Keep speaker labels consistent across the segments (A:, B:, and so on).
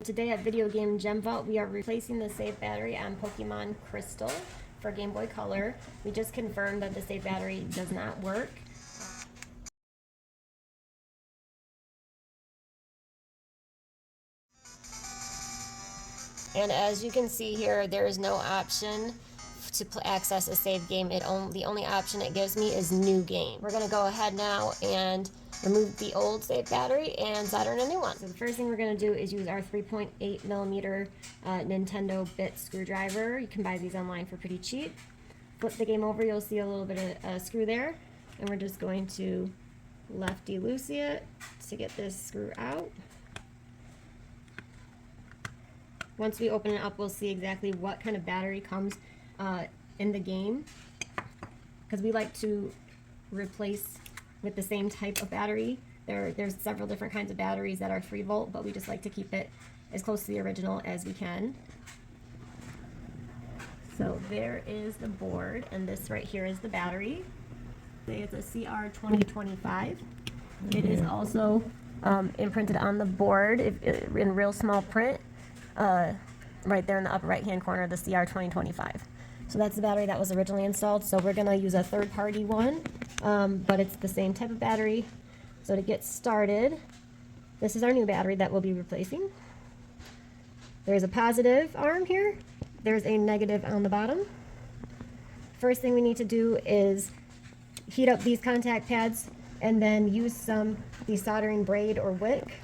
A: Today at Video Game Gem Vault, we are replacing the save battery on Pokemon Crystal for Game Boy Color. We just confirmed that the save battery does not work. And as you can see here, there is no option to access a save game. The only option it gives me is new game. We're gonna go ahead now and remove the old save battery and solder in a new one. So the first thing we're gonna do is use our 3.8mm Nintendo bit screwdriver. You can buy these online for pretty cheap. Flip the game over, you'll see a little bit of a screw there. And we're just going to lefty loosey it to get this screw out. Once we open it up, we'll see exactly what kind of battery comes in the game, because we like to replace with the same type of battery. There's several different kinds of batteries that are 3 volt, but we just like to keep it as close to the original as we can. So there is the board, and this right here is the battery. It's a CR2025. It is also imprinted on the board in real small print. Right there in the upper right hand corner, the CR2025. So that's the battery that was originally installed. So we're going to use a third-party one, but it's the same type of battery. So to get started, this is our new battery that we'll be replacing. There's a positive arm here. There's a negative on the bottom. First thing we need to do is heat up these contact pads and then use some desoldering braid or wick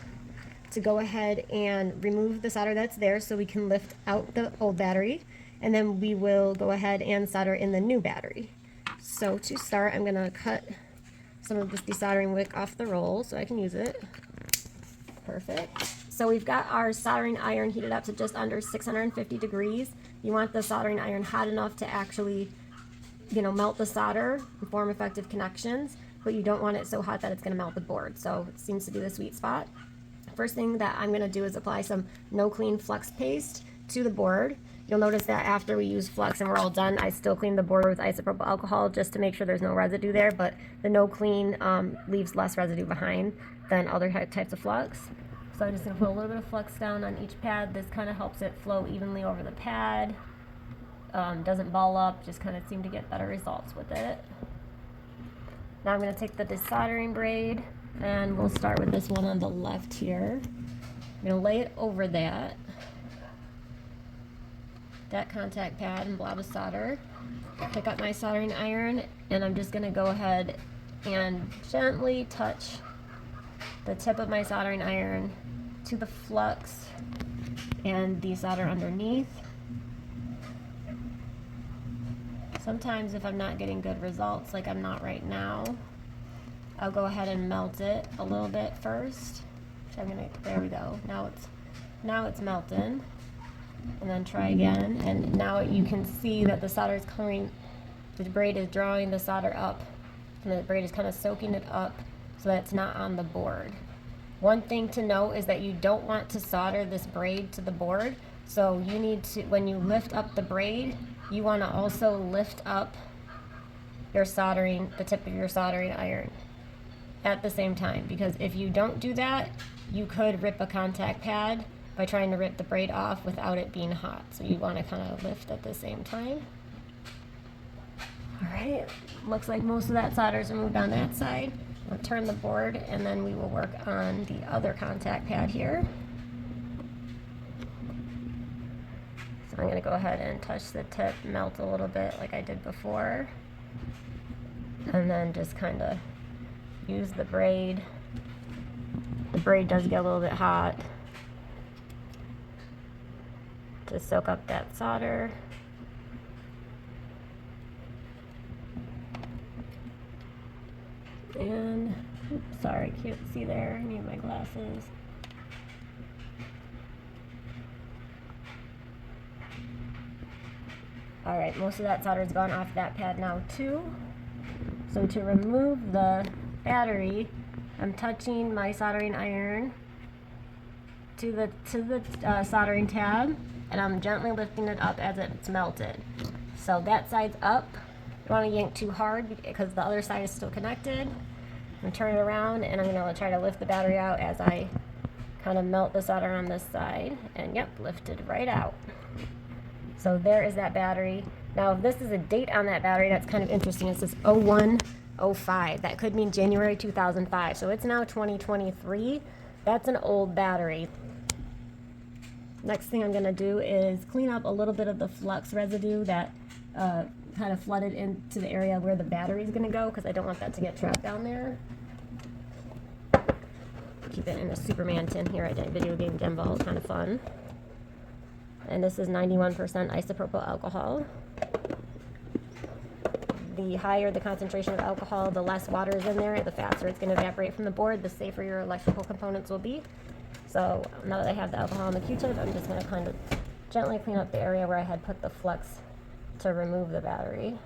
A: to go ahead and remove the solder that's there so we can lift out the old battery, and then we will go ahead and solder in the new battery. So to start, I'm going to cut some of this desoldering wick off the roll so I can use it. Perfect. So we've got our soldering iron heated up to just under 650 degrees. You want the soldering iron hot enough to actually, melt the solder and form effective connections, but you don't want it so hot that it's going to melt the board. So it seems to be the sweet spot. First thing that I'm going to do is apply some No Clean Flux paste to the board. You'll notice that after we use flux and we're all done, I still clean the board with isopropyl alcohol just to make sure there's no residue there, but the No Clean leaves less residue behind than other types of flux. So I'm just going to put a little bit of flux down on each pad. This kind of helps it flow evenly over the pad. Doesn't ball up, just kind of seem to get better results with it. Now I'm going to take the desoldering braid, and we'll start with this one on the left here. I'm going to lay it over that contact pad and blob of solder. Pick up my soldering iron, and I'm just going to go ahead and gently touch the tip of my soldering iron to the flux and desolder underneath. Sometimes if I'm not getting good results, like I'm not right now, I'll go ahead and melt it a little bit first. So there we go. Now it's melting. And then try again. And now you can see that the solder is coming, the braid is drawing the solder up, and the braid is kind of soaking it up so that it's not on the board. One thing to know is that you don't want to solder this braid to the board. So you need to, when you lift up the braid, you want to also lift up your the tip of your soldering iron at the same time, because if you don't do that, you could rip a contact pad by trying to rip the braid off without it being hot. So you want to kind of lift at the same time. Alright, looks like most of that solder is removed on that side. We'll turn the board and then we will work on the other contact pad here. So I'm going to go ahead and touch the tip, melt a little bit like I did before, and then just kind of use the braid. The braid does get a little bit hot to soak up that solder. And, oops, sorry, can't see there, I need my glasses. Alright, most of that solder's gone off that pad now too. So to remove the battery, I'm touching my soldering iron to the soldering tab, and I'm gently lifting it up as it's melted. So that side's up. You don't want to yank too hard because the other side is still connected. I'm going to turn it around, and I'm going to try to lift the battery out as I kind of melt the solder on this side, and yep, lifted right out. So there is that battery. Now, if this is a date on that battery, that's kind of interesting. It says 0105. That could mean January 2005. So it's now 2023. That's an old battery. Next thing I'm going to do is clean up a little bit of the flux residue that kind of flooded into the area where the battery is going to go, because I don't want that to get trapped down there. Keep it in a Superman tin here at Video Game Gimbal. Kind of fun. And this is 91% isopropyl alcohol. The higher the concentration of alcohol, the less water is in there, the faster it's going to evaporate from the board, the safer your electrical components will be. So now that I have the alcohol on the Q-tip, I'm just going to kind of gently clean up the area where I had put the flux to remove the battery.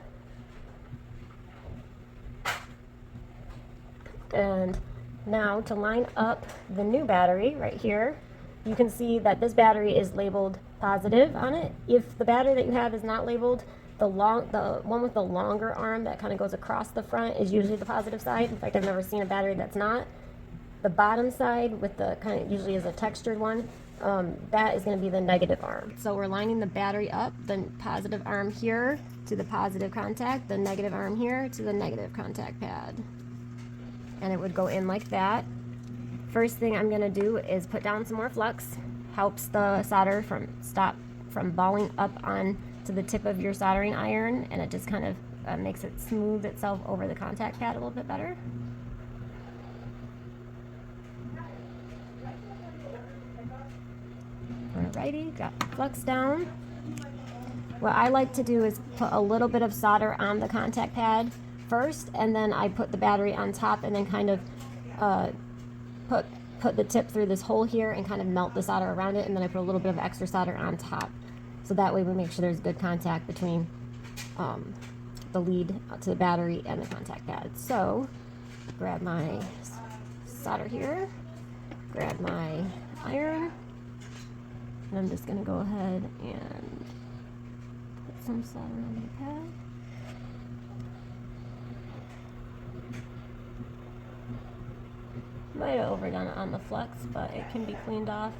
A: And now to line up the new battery right here, you can see that this battery is labeled positive on it. If the battery that you have is not labeled, the one with the longer arm that kind of goes across the front is usually the positive side. In fact, I've never seen a battery that's not. The bottom side with the kind of usually is a textured one, that is going to be the negative arm. So we're lining the battery up, the positive arm here to the positive contact, the negative arm here to the negative contact pad. And it would go in like that. First thing I'm going to do is put down some more flux. Helps the solder stop from balling up on to the tip of your soldering iron, and it just kind of makes it smooth itself over the contact pad a little bit better. Alrighty, got the flux down. What I like to do is put a little bit of solder on the contact pad first, and then I put the battery on top, and then kind of put the tip through this hole here and kind of melt the solder around it, and then I put a little bit of extra solder on top. So that way we make sure there's good contact between the lead to the battery and the contact pad. So grab my solder here, grab my iron, and I'm just going to go ahead and put some solder on the pad. Might have overdone it on the flux, but it can be cleaned off.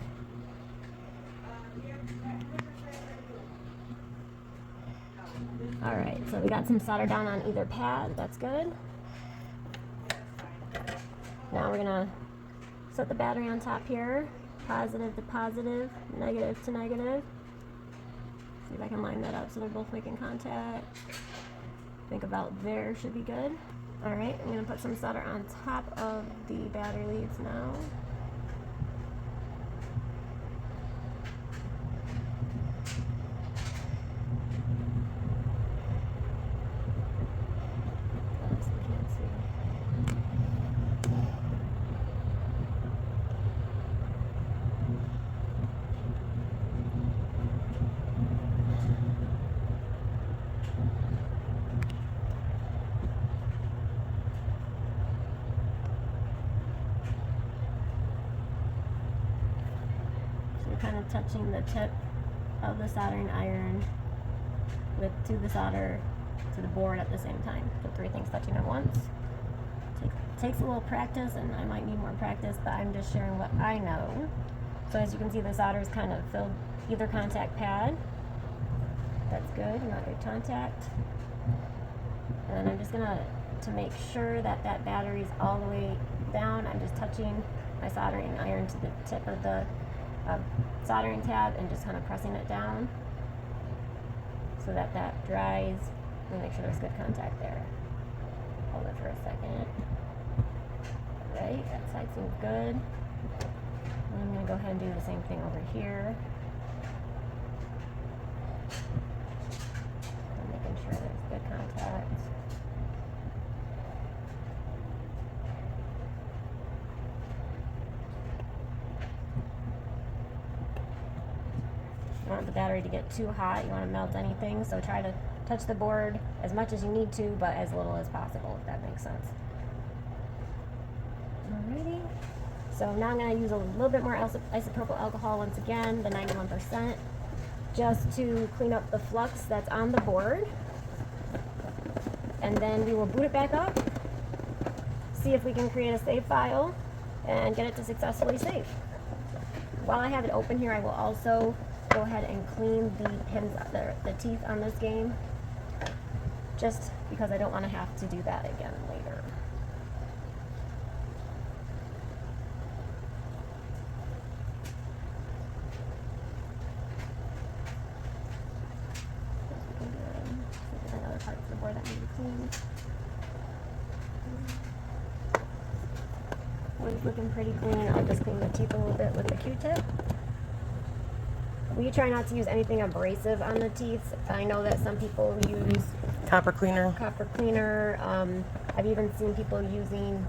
A: Alright, so we got some solder down on either pad. That's good. Now we're going to set the battery on top here. Positive to positive, negative to negative. See if I can line that up so they're both making contact. Think about there should be good. Alright, I'm going to put some solder on top of the battery leads now. Kind of touching the tip of the soldering iron to the solder to the board at the same time. The three things touching at once. Takes a little practice, and I might need more practice, but I'm just sharing what I know. So as you can see, the solder is kind of filled either contact pad. That's good, you want good contact. And I'm just to make sure that that battery is all the way down, I'm just touching my soldering iron to the tip of the soldering tab and just kind of pressing it down so that that dries, and make sure there's good contact there. Hold it for a second. Alright, that side seems good. And I'm going to go ahead and do the same thing over here. And making sure there's good contact. You don't want the battery to get too hot, you want to melt anything, so try to touch the board as much as you need to, but as little as possible, if that makes sense. Alrighty, so now I'm going to use a little bit more isopropyl alcohol once again, the 91%, just to clean up the flux that's on the board. And then we will boot it back up, see if we can create a save file, and get it to successfully save. while I have it open here, I will also go ahead and clean the pins, the teeth on this game, just because I don't want to have to do that again later. There's other parts of the board that need to be cleaned. One's looking pretty clean. I'll just clean the teeth a little bit with the Q-tip. We try not to use anything abrasive on the teeth. I know that some people use
B: Copper cleaner.
A: I've even seen people using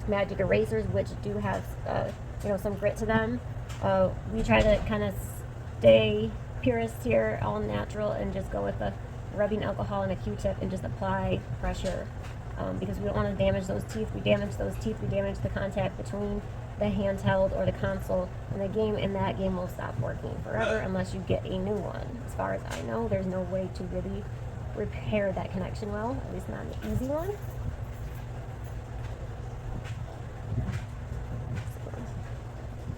A: magic erasers, which do have some grit to them. We try to kind of stay purist here, all natural, and just go with the rubbing alcohol and a Q-tip and just apply pressure. Because we don't want to damage those teeth. We damage those teeth, we damage the contact between the handheld or the console, and the game, and that game will stop working forever unless you get a new one. As far as I know, there's no way to really repair that connection well, at least not an easy one.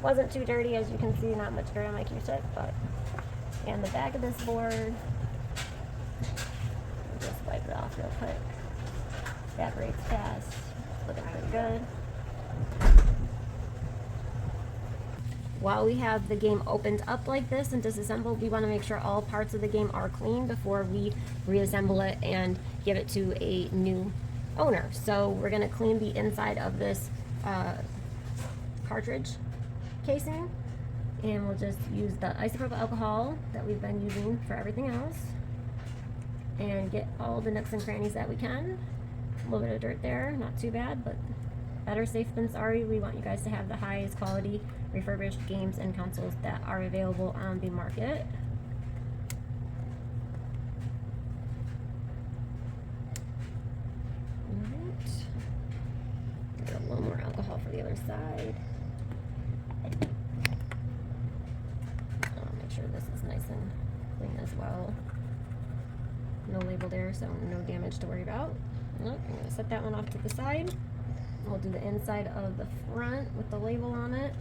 A: Wasn't too dirty, as you can see, not much dirt on my Q-tip, but and the back of this board, just wipe it off real quick. Evaporates fast, looking pretty good. While we have the game opened up like this and disassembled, we want to make sure all parts of the game are clean before we reassemble it and give it to a new owner. So we're going to clean the inside of this cartridge casing, and we'll just use the isopropyl alcohol that we've been using for everything else and get all the nooks and crannies that we can. A little bit of dirt there, not too bad, but better safe than sorry. We want you guys to have the highest quality refurbished games and consoles that are available on the market. Alright. Get a little more alcohol for the other side. I'll make sure this is nice and clean as well. No label there, so no damage to worry about. Nope, I'm going to set that one off to the side. We'll do the inside of the front with the label on it.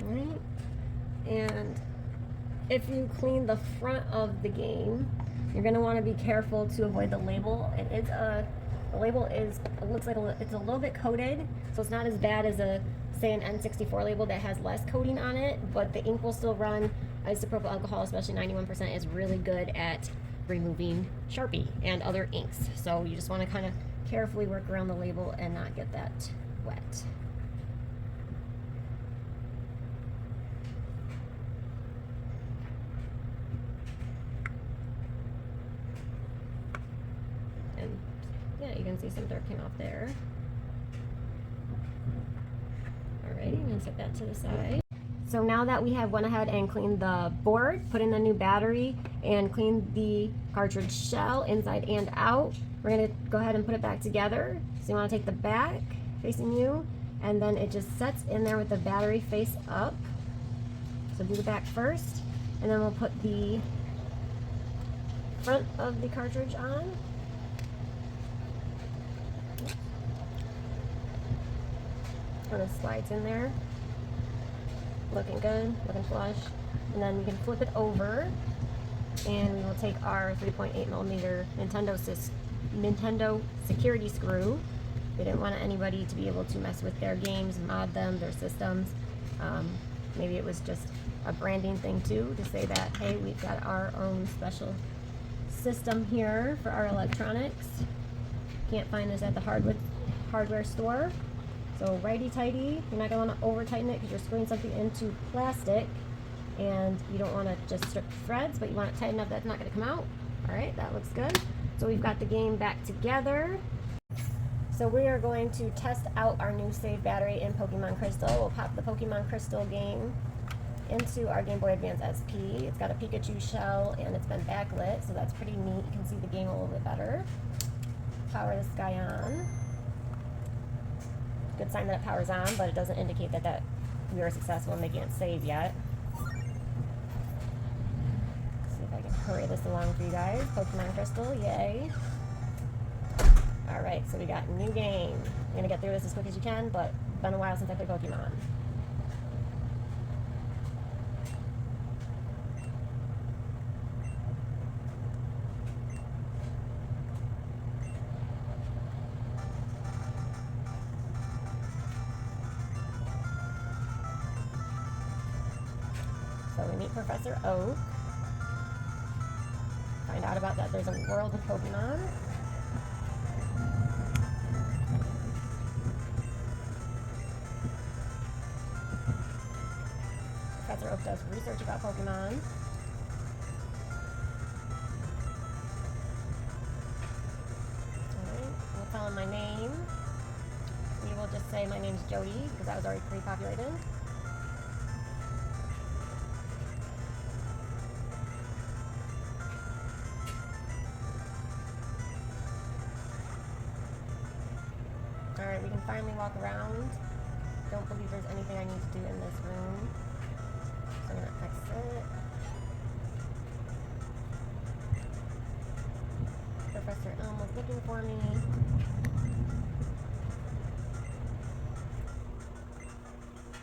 A: Alright, and if you clean the front of the game, you're going to want to be careful to avoid the label. The label looks like it's a little bit coated, so it's not as bad as say an N64 label that has less coating on it, but the ink will still run. Isopropyl alcohol, especially 91%, is really good at removing Sharpie and other inks. So you just want to kind of carefully work around the label and not get that wet. And yeah, you can see some dirt came off there. Alrighty, I'm gonna set that to the side. So now that we have went ahead and cleaned the board, put in the new battery, and cleaned the cartridge shell inside and out, we're gonna go ahead and put it back together. So you wanna take the back facing you, and then it just sets in there with the battery face up. So do the back first, and then we'll put the front of the cartridge on. Kind of slides in there, looking good, looking flush. And then you can flip it over, and we will take our 3.8mm Nintendo security screw. We didn't want anybody to be able to mess with their games, mod them, their systems. Maybe it was just a branding thing too, to say that, hey, we've got our own special system here for our electronics. Can't find this at the hardware store. So righty-tighty, you're not going to want to over-tighten it because you're screwing something into plastic, and you don't want to just strip threads, but you want it tight enough that it's not going to come out. Alright, that looks good. So we've got the game back together. So we are going to test out our new Save Battery in Pokemon Crystal. We'll pop the Pokemon Crystal game into our Game Boy Advance SP. It's got a Pikachu shell, and it's been backlit, so that's pretty neat. You can see the game a little bit better. Power this guy on. Good sign that it powers on, but it doesn't indicate that we are successful in making it save yet. See if hurry this along for you guys. Pokemon Crystal, yay. Alright, so we got new game. I'm gonna get through this as quick as you can, but it's been a while since I played Pokemon. So we meet Professor Oak. Find out about that there's a world of Pokemon. Professor Oak does research about Pokemon. Alright, we'll tell him my name. We will just say my name's Jody, because that was already pre-populated. Alright, we can finally walk around. Don't believe there's anything I need to do in this room. So I'm going to exit. Professor Elm was looking for me.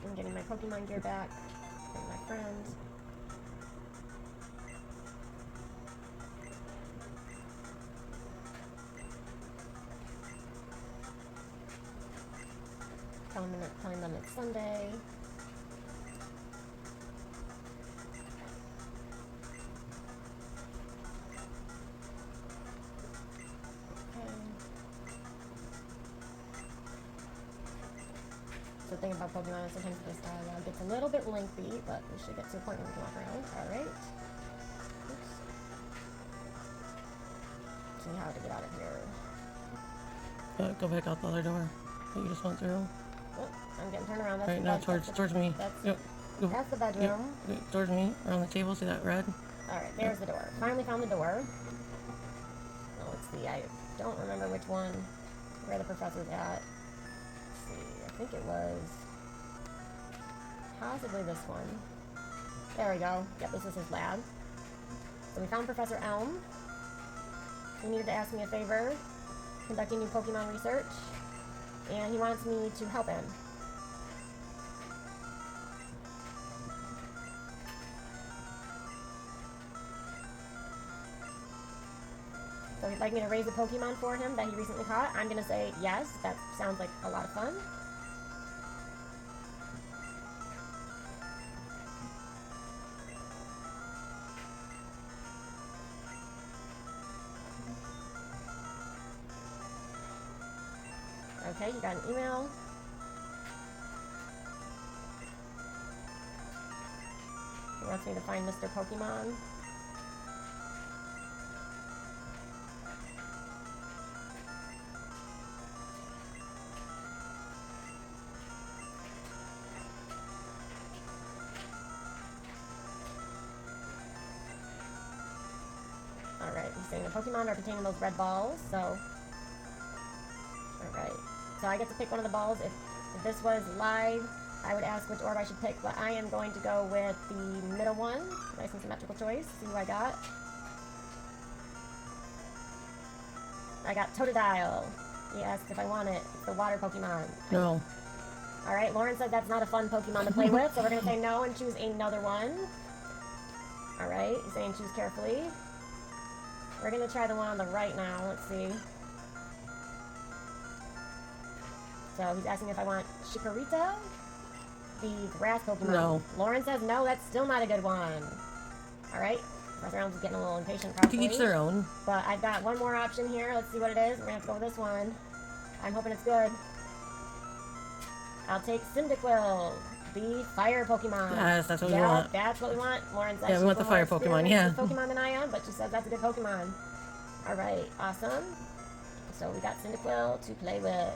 A: I'm getting my Pokemon gear back. And my friend. Telling them it's Sunday. Okay. The thing about Pokemon is sometimes this dialogue gets a little bit lengthy, but we should get to a point where we can walk around. Alright. Oops. See how to get out of here.
B: Go back out the other door that you just went through.
A: Oh, I'm getting turned around. That's
B: Right now, towards me.
A: That's the bedroom.
B: Yep. Towards me, around the table. See that red?
A: Alright, there's the door. Finally found the door. Oh, let's see. I don't remember which one, where the professor's at. Let's see. I think it was possibly this one. There we go. Yep, this is his lab. So we found Professor Elm. He needed to ask me a favor, conducting new Pokemon research, and he wants me to help him. So he'd like me to raise a Pokemon for him that he recently caught. I'm going to say yes. That sounds like a lot of fun. Okay, you got an email. He wants me to find Mr. Pokemon. Alright, he's saying the Pokemon are containing those red balls, so... Alright. So I get to pick one of the balls. If this was live, I would ask which orb I should pick, but I am going to go with the middle one. Nice and symmetrical choice. See who I got. I got Totodile. He asked if I want it. It's the water Pokemon.
B: No.
A: Alright, Lauren said that's not a fun Pokemon to play with, so we're going to say no and choose another one. Alright, he's saying choose carefully. We're going to try the one on the right now. Let's see. So he's asking if I want Chikorita, the grass Pokemon.
B: No.
A: Lauren says no, that's still not a good one. Alright, Professor Elm's getting a little impatient probably.
B: To each their own.
A: But I've got one more option here. Let's see what it is. We're going to have to go with this one. I'm hoping it's good. I'll take Cyndaquil, the fire Pokemon.
B: Yes, that's what we want.
A: That's what we want. Lauren says
B: yeah, we want the fire Pokemon, yeah.
A: Pokemon than I am, but she says that's a good Pokemon. Alright, awesome. So we got Cyndaquil to play with.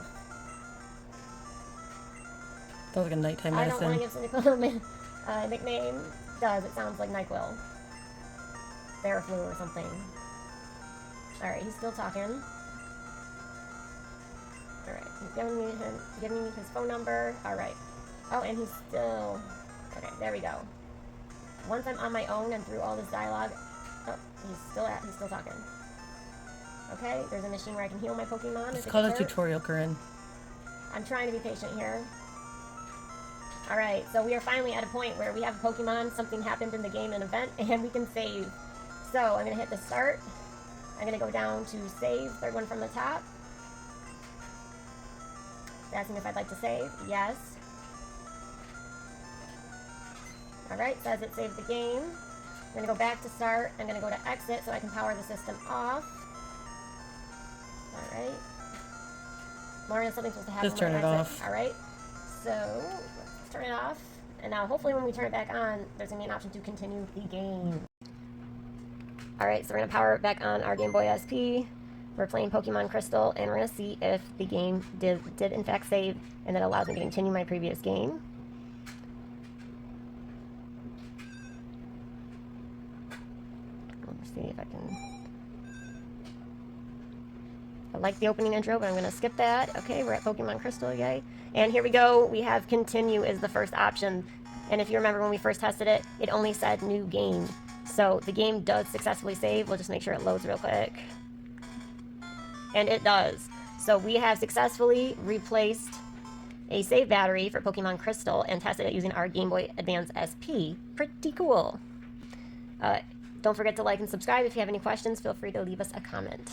B: Sounds like a nighttime
A: I
B: medicine.
A: don't want to give Cyndaquil a nickname. It sounds like NyQuil. Theraflu or something. Alright, he's still talking. Alright, he's giving me his phone number. Alright. Oh, and he's still... Okay, there we go. Once I'm on my own and through all this dialogue... Oh, He's still talking. Okay, there's a machine where I can heal my Pokemon.
B: It's called a tutorial, Corinne.
A: I'm trying to be patient here. Alright, so we are finally at a point where we have a Pokemon, something happened in the game, an event, and we can save. So I'm going to hit the start. I'm going to go down to save, third one from the top. It's asking if I'd like to save. Yes. Alright, says it saved the game. I'm going to go back to start. I'm going to go to exit so I can power the system off. Alright. Mario, something's supposed to happen.
B: Just turn it off.
A: Alright. So, let's turn it off. And now, hopefully when we turn it back on, there's going to be an option to continue the game. Alright, so we're going to power it back on our Game Boy SP. We're playing Pokemon Crystal, and we're going to see if the game did in fact save, and that allows me to continue my previous game. Let's see if I can... I like the opening intro, but I'm going to skip that. Okay, we're at Pokemon Crystal, yay. And here we go. We have continue is the first option. And if you remember when we first tested it, it only said new game. So the game does successfully save. We'll just make sure it loads real quick. And it does. So we have successfully replaced a save battery for Pokemon Crystal and tested it using our Game Boy Advance SP. Pretty cool. Don't forget to like and subscribe. If you have any questions, feel free to leave us a comment.